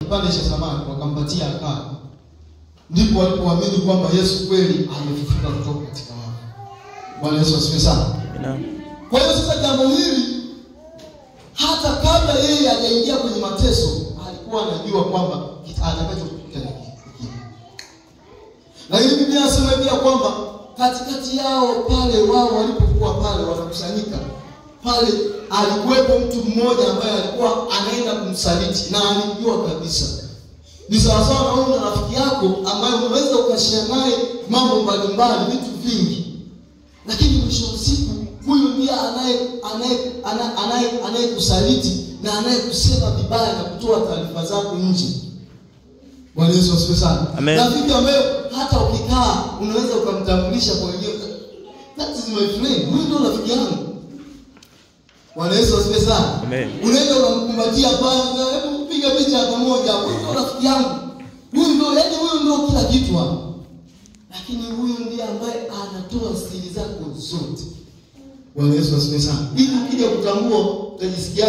kipande cha samaki wakampatia akala. Ndipo walipoamini kwamba Yesu kweli amefufuka kutoka katika wafu. Bwana Yesu asifiwe sana. Kwa hiyo sasa jambo hili hata kabla yeye hajaingia kwenye mateso alikuwa anajua kwamba atakachokuta ni kipi. Lakini Biblia inasema pia kwamba katikati yao pale wao walipokuwa pale wanakusanyika pale alikuwepo mtu mmoja ambaye alikuwa anaenda kumsaliti na alijua kabisa. Ni sawa sawa na wewe na rafiki yako ambaye unaweza ukashare naye mambo mbalimbali, vitu vingi. Lakini mwisho wa siku huyu ndiye anayekusaliti na anayekusema vibaya na kutoa taarifa zako nje. Bwana Yesu asifiwe sana. Rafiki ambaye hata ukikaa unaweza ukamtambulisha kwa wengine. That is my friend. Huyu ndio rafiki yangu. Bwana Yesu asifiwe sana. Unaenda unamkumbatia kwanza, hebu piga picha pamoja, huyu ndio rafiki yangu. Huyu ndio kila kitu hapo. Lakini huyu ndiye ambaye anatoa siri zako zote. Bwana Yesu asifiwe sana. Ili ukija kutambua utajisikia